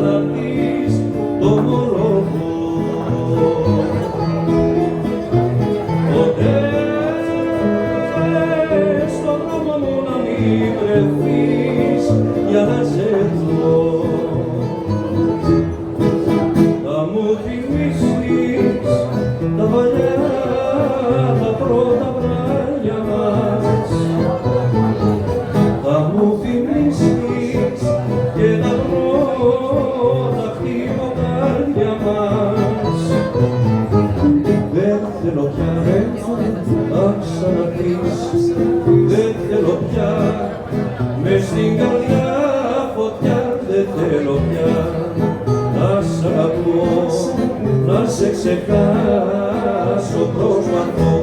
να πεις το μωρό μου. Ποτέ στον δρόμο μου να μην βρεθείς για να σε δω. Θα μου θυμίσεις τα παλιά, τα πρώτα βράδια μας. Θα μου θυμίσεις και τα πρώτα χτυποκάρδια μας. Δεν θέλω πια να ξαναπείς, δεν θέλω πια μες στην καρδιά φωτιά, δεν θέλω πια να σ' αγαπώ, να σε ξεχάσω προσπαθώ.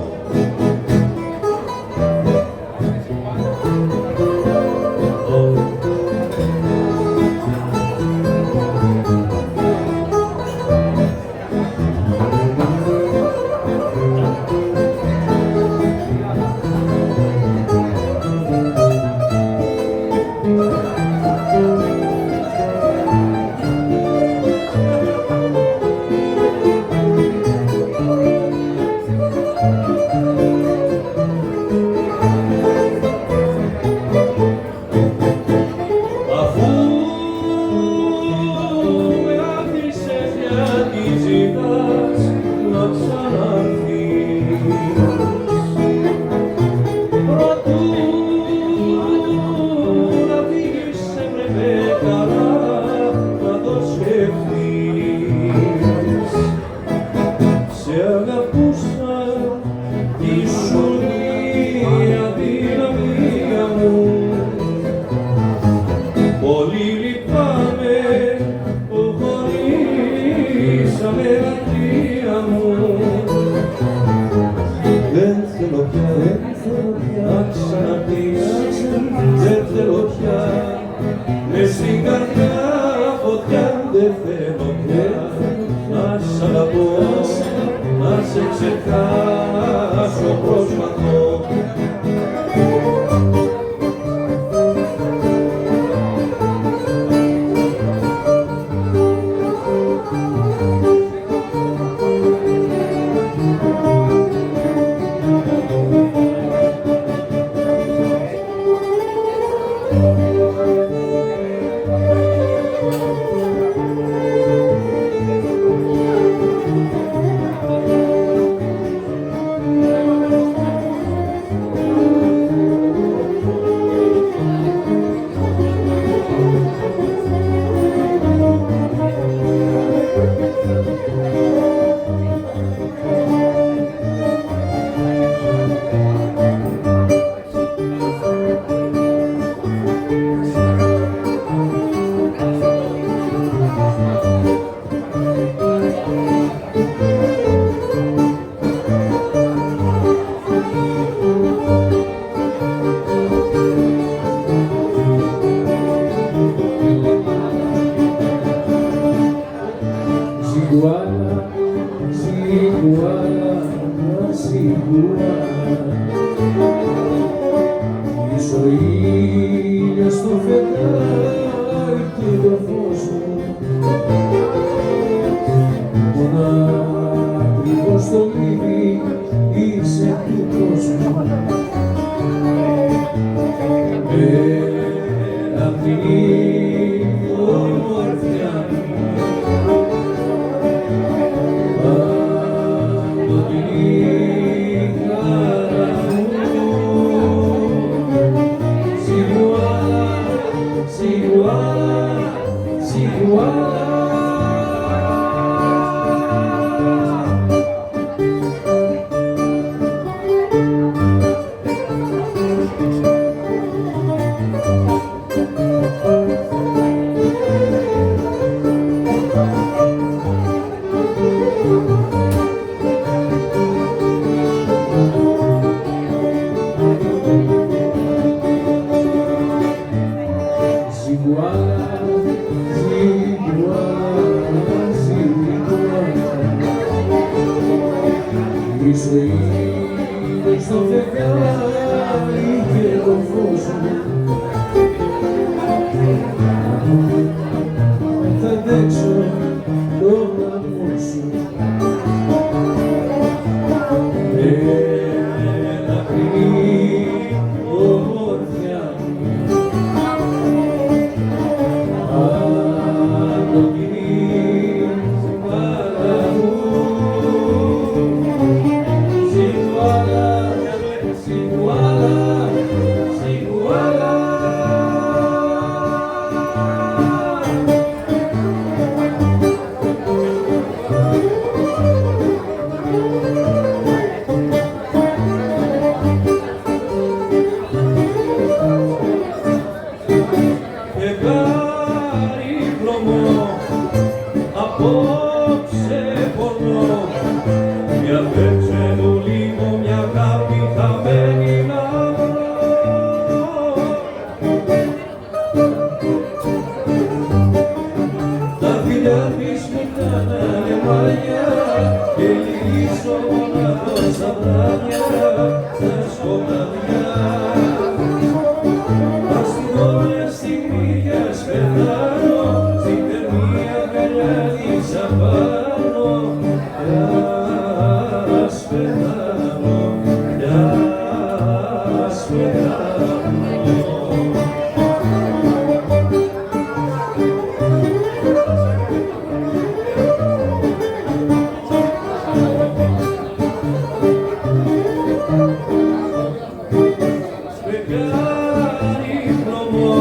Θα αντέξω το γάμο σου. Δακρυνή ομορφιά μου, αν το κινείς πάρα μου, σιγουάλα, σιγουάλα, σιγουάλα. Απόψε πονώ, για παίξε μου λίγο μια αγάπη χαμένη να βρω. Τα φιλιά της μου κάνανε μαλλιά και γυρίσω μονάχος στα βράδια, στα σκοτάδια. Αστυνόμια στιγμίδια σπετάνω, στην τερμή αγκαλιά της απάνω, κι ας πεθάνω, κι ας πεθάνω. Φεγγάρι χρωμό,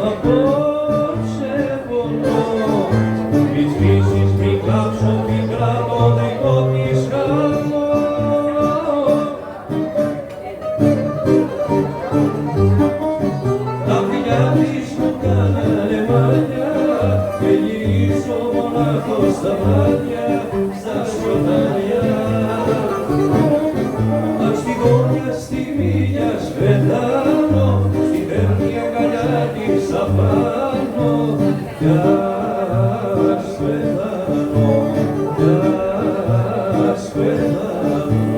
απόψε πονώ, μη σβήσεις, μη κλάψω, μη κρατώ δικό της χαμό. Τα φιλιά της μου κάνανε μαλλιά και γυρίζω μονάχος στα βράδια, στα σκοτάδια. Αν στη γωνιά στιγμίδια σπετάνω, στη θερμή αγκαλιά της απάνω, κι ας πεθάνω, κι ας πεθάνω.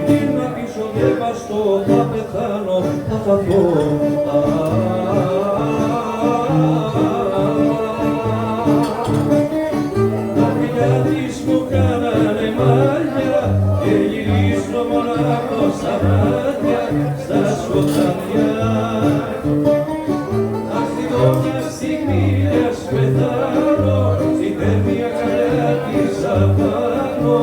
Γύρνα πίσω και βαστώ, θα πεθάνω, θα φαγώ. Τα φιλιά της μου κάνανε μαλλιά και γυρίζω μονάχος στα βράδια, στα σκοτάδια. Αστυνόμια στιγμίδες πεθάνω, στη θερμή αγκαλιά της απάνω,